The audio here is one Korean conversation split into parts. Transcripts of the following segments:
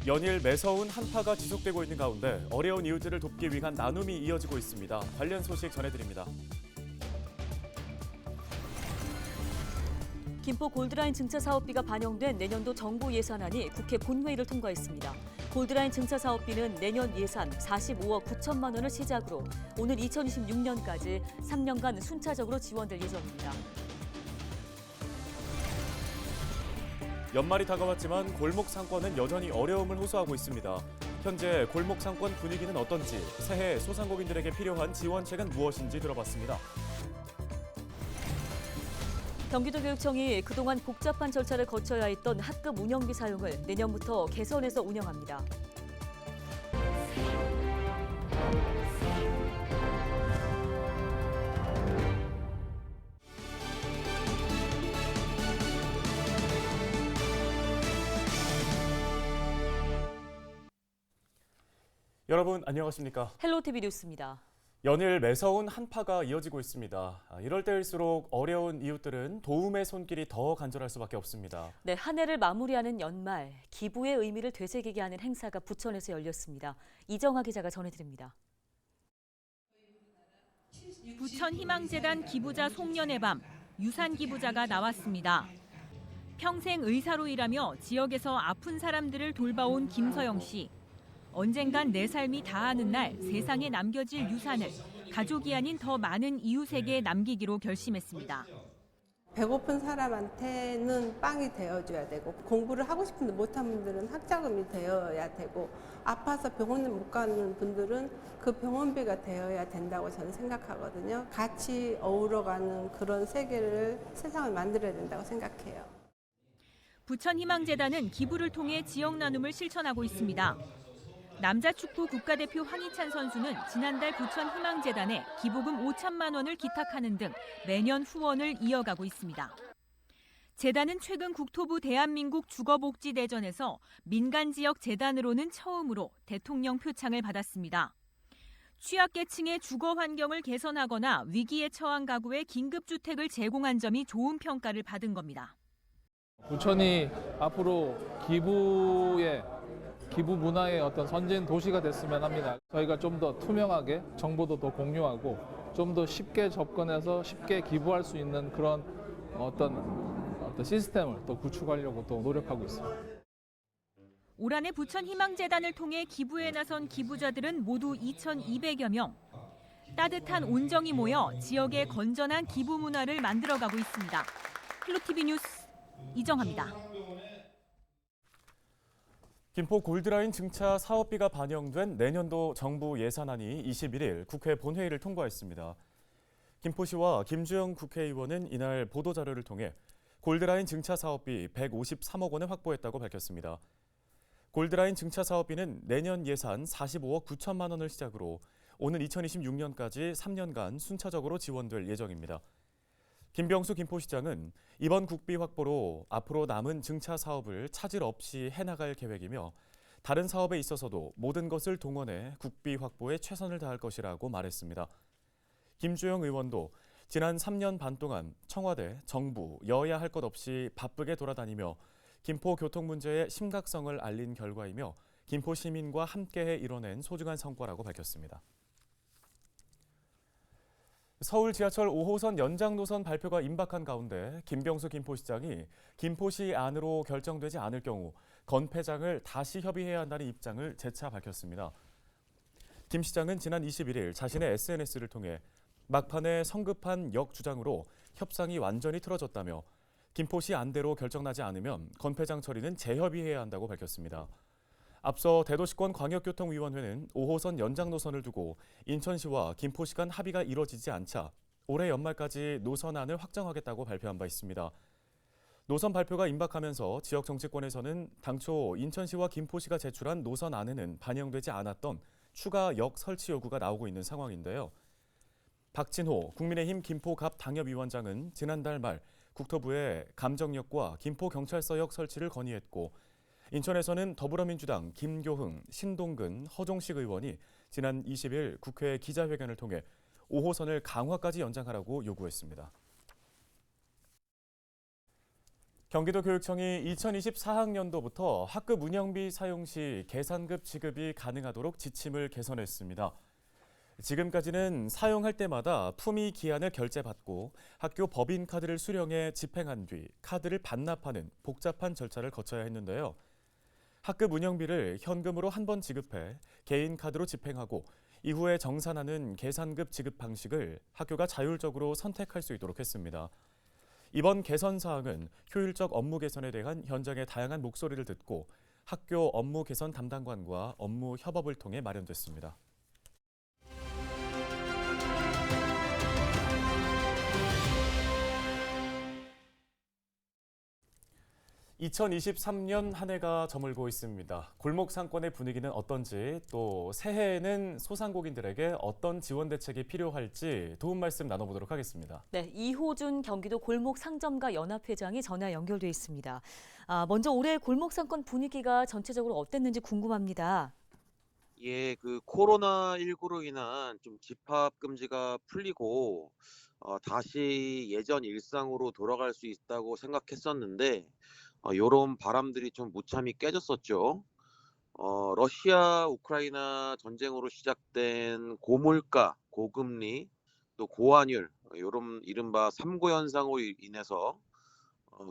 연일 매서운 한파가 지속되고 있는 가운데 어려운 이웃들을 돕기 위한 나눔이 이어지고 있습니다. 관련 소식 전해드립니다. 김포 골드라인 증차 사업비가 반영된 내년도 정부 예산안이 국회 본회의를 통과했습니다. 골드라인 증차 사업비는 내년 예산 45억 9천만 원을 시작으로 오는 2026년까지 3년간 순차적으로 지원될 예정입니다. 연말이 다가왔지만 골목 상권은 여전히 어려움을 호소하고 있습니다. 현재 골목 상권 분위기는 어떤지, 새해 소상공인들에게 필요한 지원책은 무엇인지 들어봤습니다. 경기도교육청이 그동안 복잡한 절차를 거쳐야 했던 학급 운영비 사용을 내년부터 개선해서 운영합니다. 여러분 안녕하십니까? 헬로티비 뉴스입니다. 연일 매서운 한파가 이어지고 있습니다. 이럴 때일수록 어려운 이웃들은 도움의 손길이 더 간절할 수밖에 없습니다. 네, 한 해를 마무리하는 연말, 기부의 의미를 되새기게 하는 행사가 부천에서 열렸습니다. 이정화 기자가 전해드립니다. 부천 희망재단 기부자 송년의 밤, 유산 기부자가 나왔습니다. 평생 의사로 일하며 지역에서 아픈 사람들을 돌봐온 김서영 씨. 언젠간 내 삶이 다하는 날 세상에 남겨질 유산을 가족이 아닌 더 많은 이웃에게 남기기로 결심했습니다. 배고픈 사람한테는 빵이 되어줘야 되고 공부를 하고 싶은데 못한 분들은 학자금이 되어야 되고 아파서 병원을 못 가는 분들은 그 병원비가 되어야 된다고 저는 생각하거든요. 같이 어우러가는 그런 세계를 세상을 만들어야 된다고 생각해요. 부천 희망재단은 기부를 통해 지역 나눔을 실천하고 있습니다. 남자축구 국가대표 황희찬 선수는 지난달 부천 희망재단에 기부금 5천만 원을 기탁하는 등 매년 후원을 이어가고 있습니다. 재단은 최근 국토부 대한민국 주거복지대전에서 민간지역 재단으로는 처음으로 대통령 표창을 받았습니다. 취약계층의 주거 환경을 개선하거나 위기에 처한 가구에 긴급주택을 제공한 점이 좋은 평가를 받은 겁니다. 부천이 앞으로 기부 문화의 어떤 선진 도시가 됐으면 합니다. 저희가 좀 더 투명하게 정보도 더 공유하고 좀 더 쉽게 접근해서 쉽게 기부할 수 있는 그런 어떤 시스템을 또 구축하려고 또 노력하고 있습니다. 올 한해 부천 희망재단을 통해 기부에 나선 기부자들은 모두 2,200여 명. 따뜻한 온정이 모여 지역의 건전한 기부 문화를 만들어가고 있습니다. 헬로티비 뉴스 이정화입니다. 김포 골드라인 증차 사업비가 반영된 내년도 정부 예산안이 21일 국회 본회의를 통과했습니다. 김포시와 김주영 국회의원은 이날 보도자료를 통해 골드라인 증차 사업비 153억 원을 확보했다고 밝혔습니다. 골드라인 증차 사업비는 내년 예산 45억 9천만 원을 시작으로 오는 2026년까지 3년간 순차적으로 지원될 예정입니다. 김병수 김포시장은 이번 국비 확보로 앞으로 남은 증차 사업을 차질 없이 해나갈 계획이며 다른 사업에 있어서도 모든 것을 동원해 국비 확보에 최선을 다할 것이라고 말했습니다. 김주영 의원도 지난 3년 반 동안 청와대, 정부, 여야 할 것 없이 바쁘게 돌아다니며 김포 교통 문제의 심각성을 알린 결과이며 김포 시민과 함께해 이뤄낸 소중한 성과라고 밝혔습니다. 서울 지하철 5호선 연장 노선 발표가 임박한 가운데 김병수 김포시장이 김포시 안으로 결정되지 않을 경우 건폐장을 다시 협의해야 한다는 입장을 재차 밝혔습니다. 김 시장은 지난 21일 자신의 SNS를 통해 막판에 성급한 역주장으로 협상이 완전히 틀어졌다며 김포시 안대로 결정나지 않으면 건폐장 처리는 재협의해야 한다고 밝혔습니다. 앞서 대도시권 광역교통위원회는 5호선 연장 노선을 두고 인천시와 김포시 간 합의가 이뤄지지 않자 올해 연말까지 노선안을 확정하겠다고 발표한 바 있습니다. 노선 발표가 임박하면서 지역 정치권에서는 당초 인천시와 김포시가 제출한 노선안에는 반영되지 않았던 추가 역 설치 요구가 나오고 있는 상황인데요. 박진호 국민의힘 김포갑 당협위원장은 지난달 말 국토부에 감정역과 김포경찰서역 설치를 건의했고 인천에서는 더불어민주당 김교흥, 신동근, 허종식 의원이 지난 20일 국회 기자회견을 통해 5호선을 강화까지 연장하라고 요구했습니다. 경기도교육청이 2024학년도부터 학급 운영비 사용 시 계산급 지급이 가능하도록 지침을 개선했습니다. 지금까지는 사용할 때마다 품위 기한을 결제받고 학교 법인카드를 수령해 집행한 뒤 카드를 반납하는 복잡한 절차를 거쳐야 했는데요. 학급 운영비를 현금으로 한 번 지급해 개인 카드로 집행하고 이후에 정산하는 계산급 지급 방식을 학교가 자율적으로 선택할 수 있도록 했습니다. 이번 개선 사항은 효율적 업무 개선에 대한 현장의 다양한 목소리를 듣고 학교 업무 개선 담당관과 업무 협업을 통해 마련됐습니다. 2023년 한 해가 저물고 있습니다. 골목 상권의 분위기는 어떤지, 또 새해에는 소상공인들에게 어떤 지원 대책이 필요할지 도움 말씀 나눠보도록 하겠습니다. 네, 이호준 경기도 골목 상점가 연합회장이 전화 연결돼 있습니다. 먼저 올해 골목 상권 분위기가 전체적으로 어땠는지 궁금합니다. 예, 코로나19로 인한 좀 집합 금지가 풀리고 다시 예전 일상으로 돌아갈 수 있다고 생각했었는데 요런 바람들이 좀 무참히 깨졌었죠. 러시아 우크라이나 전쟁으로 시작된 고물가, 고금리, 또 고환율 요런 이른바 삼고 현상으로 인해서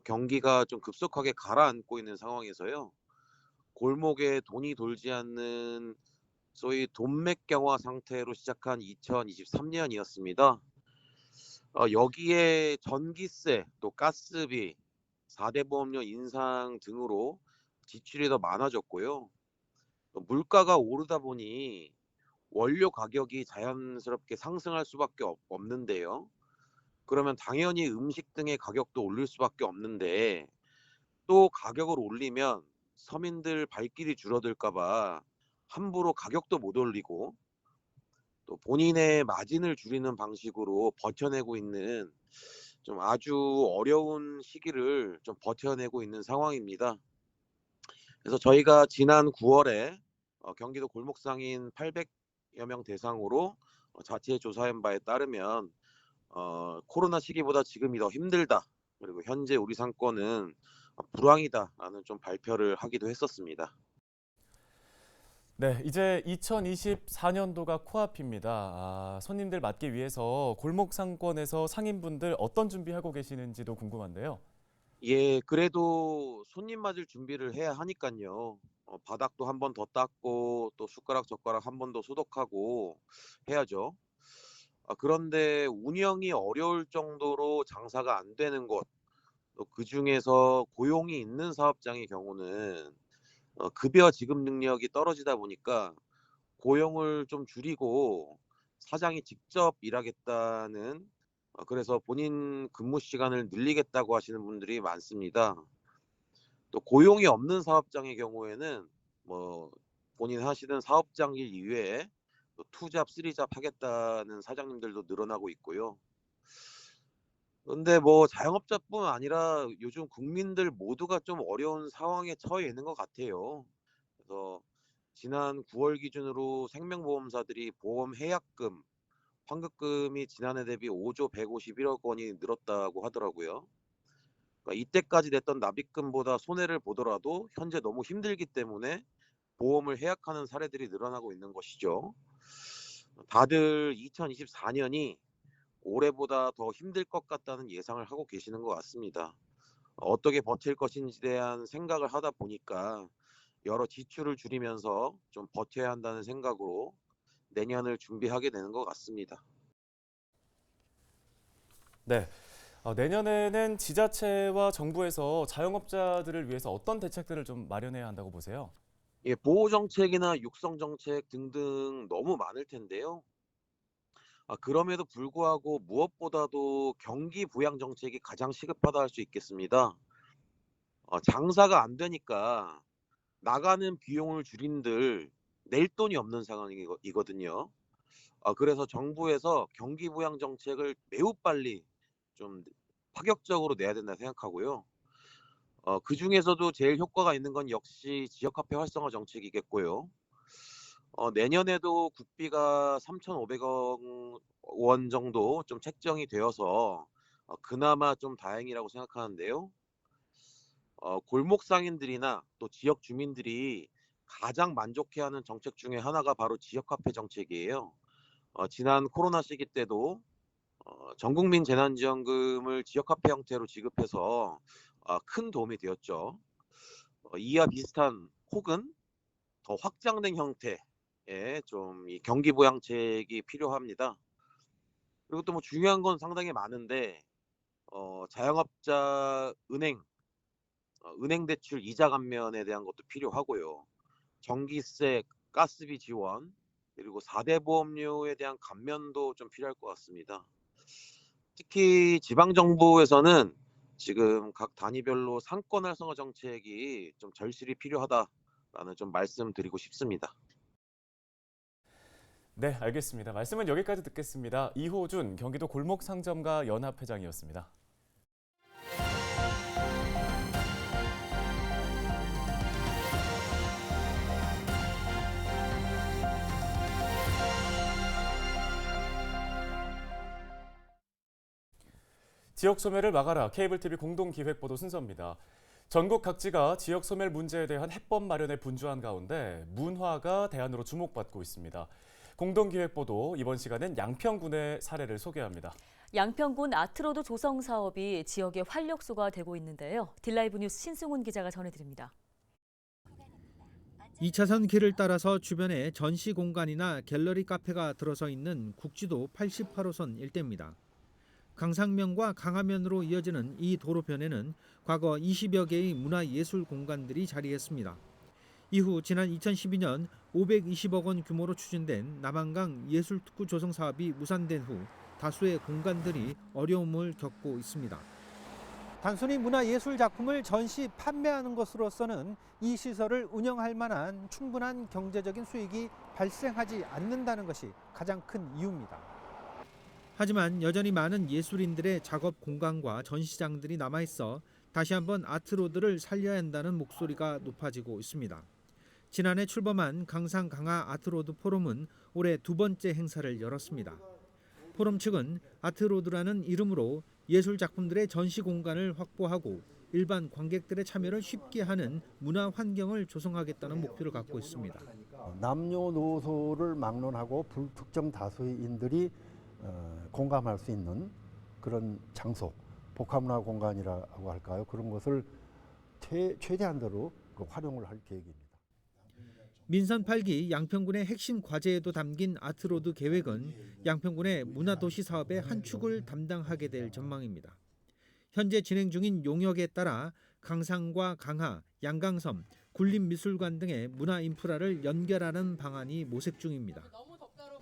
경기가 좀 급속하게 가라앉고 있는 상황에서요. 골목에 돈이 돌지 않는 소위 돈맥경화 상태로 시작한 2023년이었습니다. 여기에 전기세, 또 가스비, 4대 보험료 인상 등으로 지출이 더 많아졌고요. 또 물가가 오르다 보니 원료 가격이 자연스럽게 상승할 수밖에 없는데요. 그러면 당연히 음식 등의 가격도 올릴 수밖에 없는데 또 가격을 올리면 서민들 발길이 줄어들까 봐 함부로 가격도 못 올리고 또 본인의 마진을 줄이는 방식으로 버텨내고 있는 좀 아주 어려운 시기를 좀 버텨내고 있는 상황입니다. 그래서 저희가 지난 9월에 경기도 골목상인 800여 명 대상으로 자체 조사한 바에 따르면 코로나 시기보다 지금이 더 힘들다. 그리고 현재 우리 상권은 불황이다라는 좀 발표를 하기도 했었습니다. 네, 이제 2024년도가 코앞입니다. 손님들 맞기 위해서 골목 상권에서 상인분들 어떤 준비하고 계시는지도 궁금한데요. 예, 그래도 손님 맞을 준비를 해야 하니까요. 바닥도 한 번 더 닦고 또 숟가락 젓가락 한 번 더 소독하고 해야죠. 그런데 운영이 어려울 정도로 장사가 안 되는 곳, 또 그중에서 고용이 있는 사업장의 경우는 급여 지급 능력이 떨어지다 보니까 고용을 좀 줄이고 사장이 직접 일하겠다는 그래서 본인 근무 시간을 늘리겠다고 하시는 분들이 많습니다. 또 고용이 없는 사업장의 경우에는 뭐 본인 하시는 사업장 일 이외에 또 투잡, 쓰리잡 하겠다는 사장님들도 늘어나고 있고요. 그런데 뭐 자영업자뿐 아니라 요즘 국민들 모두가 좀 어려운 상황에 처해 있는 것 같아요. 그래서 지난 9월 기준으로 생명보험사들이 보험 해약금, 환급금이 지난해 대비 5조 151억 원이 늘었다고 하더라고요. 그러니까 이때까지 냈던 납입금보다 손해를 보더라도 현재 너무 힘들기 때문에 보험을 해약하는 사례들이 늘어나고 있는 것이죠. 다들 2024년이 올해보다 더 힘들 것 같다는 예상을 하고 계시는 것 같습니다. 어떻게 버틸 것인지에 대한 생각을 하다 보니까 여러 지출을 줄이면서 좀 버텨야 한다는 생각으로 내년을 준비하게 되는 것 같습니다. 네, 내년에는 지자체와 정부에서 자영업자들을 위해서 어떤 대책들을 좀 마련해야 한다고 보세요? 예, 보호 정책이나 육성 정책 등등 너무 많을 텐데요. 그럼에도 불구하고 무엇보다도 경기 부양 정책이 가장 시급하다 할 수 있겠습니다. 장사가 안 되니까 나가는 비용을 줄인들 낼 돈이 없는 상황이거든요. 그래서 정부에서 경기 부양 정책을 매우 빨리 좀 파격적으로 내야 된다 생각하고요. 그중에서도 제일 효과가 있는 건 역시 지역화폐 활성화 정책이겠고요. 내년에도 국비가 3,500억 원 정도 좀 책정이 되어서 그나마 좀 다행이라고 생각하는데요. 골목 상인들이나 또 지역 주민들이 가장 만족해하는 정책 중에 하나가 바로 지역 카페 정책이에요. 지난 코로나 시기 때도 전 국민 재난지원금을 지역 카페 형태로 지급해서 큰 도움이 되었죠. 이와 비슷한 혹은 더 확장된 형태의 좀 이 경기 부양책이 필요합니다. 그리고 또 뭐 중요한 건 상당히 많은데 자영업자 은행 대출 이자 감면에 대한 것도 필요하고요. 전기세, 가스비 지원, 그리고 4대 보험료에 대한 감면도 좀 필요할 것 같습니다. 특히 지방 정부에서는 지금 각 단위별로 상권 활성화 정책이 좀 절실히 필요하다라는 좀 말씀드리고 싶습니다. 네, 알겠습니다. 말씀은 여기까지 듣겠습니다. 이호준 경기도 골목상점가 연합회장이었습니다. 지역 소멸을 막아라 케이블 TV 공동 기획보도 순서입니다. 전국 각지가 지역 소멸 문제에 대한 해법 마련에 분주한 가운데 문화가 대안으로 주목받고 있습니다. 공동 기획보도 이번 시간엔 양평군의 사례를 소개합니다. 양평군 아트로드 조성 사업이 지역의 활력소가 되고 있는데요. 딜라이브 뉴스 신승훈 기자가 전해드립니다. 2차선 길을 따라서 주변에 전시 공간이나 갤러리 카페가 들어서 있는 국지도 88호선 일대입니다. 강상면과 강하면으로 이어지는 이 도로변에는 과거 20여 개의 문화예술 공간들이 자리했습니다. 이후 지난 2012년 520억 원 규모로 추진된 남한강 예술특구 조성 사업이 무산된 후 다수의 공간들이 어려움을 겪고 있습니다. 단순히 문화예술 작품을 전시 판매하는 것으로서는 이 시설을 운영할 만한 충분한 경제적인 수익이 발생하지 않는다는 것이 가장 큰 이유입니다. 하지만 여전히 많은 예술인들의 작업 공간과 전시장들이 남아있어 다시 한번 아트로드를 살려야 한다는 목소리가 높아지고 있습니다. 지난해 출범한 강상 강하 아트로드 포럼은 올해 두 번째 행사를 열었습니다. 포럼 측은 아트로드라는 이름으로 예술 작품들의 전시 공간을 확보하고 일반 관객들의 참여를 쉽게 하는 문화 환경을 조성하겠다는 목표를 갖고 있습니다. 남녀노소를 막론하고 불특정 다수인들이 공감할 수 있는 그런 장소, 복합문화 공간이라고 할까요? 그런 것을 최대한대로 활용을 할 계획입니다. 민선 8기 양평군의 핵심 과제에도 담긴 아트로드 계획은 양평군의 문화도시 사업의 한 축을 담당하게 될 전망입니다. 현재 진행 중인 용역에 따라 강상과 강하, 양강섬, 굴림미술관 등의 문화 인프라를 연결하는 방안이 모색 중입니다.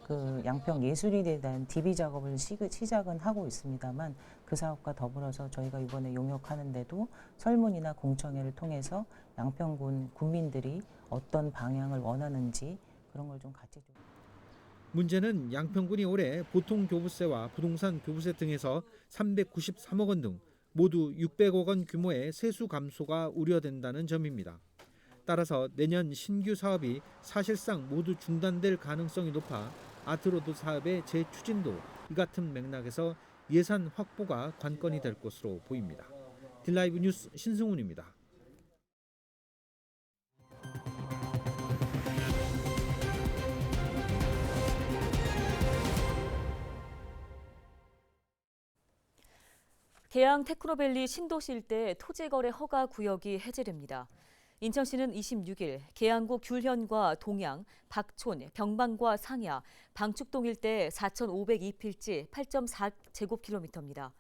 그 양평 예술인에 대한 DB 작업을 시작은 하고 있습니다만 그 사업과 더불어서 저희가 이번에 용역하는데도 설문이나 공청회를 통해서 양평군 국민들이 어떤 방향을 원하는지 그런 걸 좀 같이 좀. 문제는 양평군이 올해 보통교부세와 부동산 교부세 등에서 393억 원 등 모두 600억 원 규모의 세수 감소가 우려된다는 점입니다. 따라서 내년 신규 사업이 사실상 모두 중단될 가능성이 높아 아트로드 사업의 재추진도 이 같은 맥락에서 예산 확보가 관건이 될 것으로 보입니다. 딜라이브 뉴스 신승훈입니다. 계양 테크노밸리 신도시 일대 토지거래 허가 구역이 해제됩니다. 인천시는 26일 계양구 귤현과 동양, 박촌, 병방과 상야, 방축동 일대 4,502필지 8.4제곱킬로미터입니다.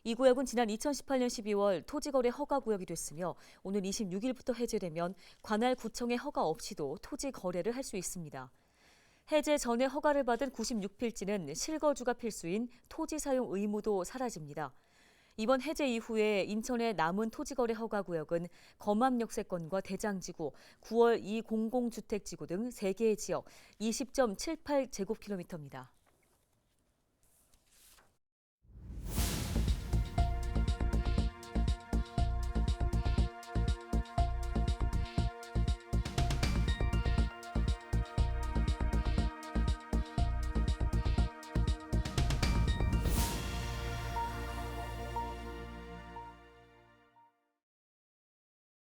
이 구역은 지난 2018년 12월 토지거래 허가 구역이 됐으며 오늘 26일부터 해제되면 관할 구청의 허가 없이도 토지 거래를 할 수 있습니다. 해제 전에 허가를 받은 96필지는 실거주가 필수인 토지 사용 의무도 사라집니다. 이번 해제 이후에 인천의 남은 토지거래 허가구역은 검암역세권과 대장지구, 9월 2공공주택지구 등 3개의 지역 20.78제곱킬로미터입니다.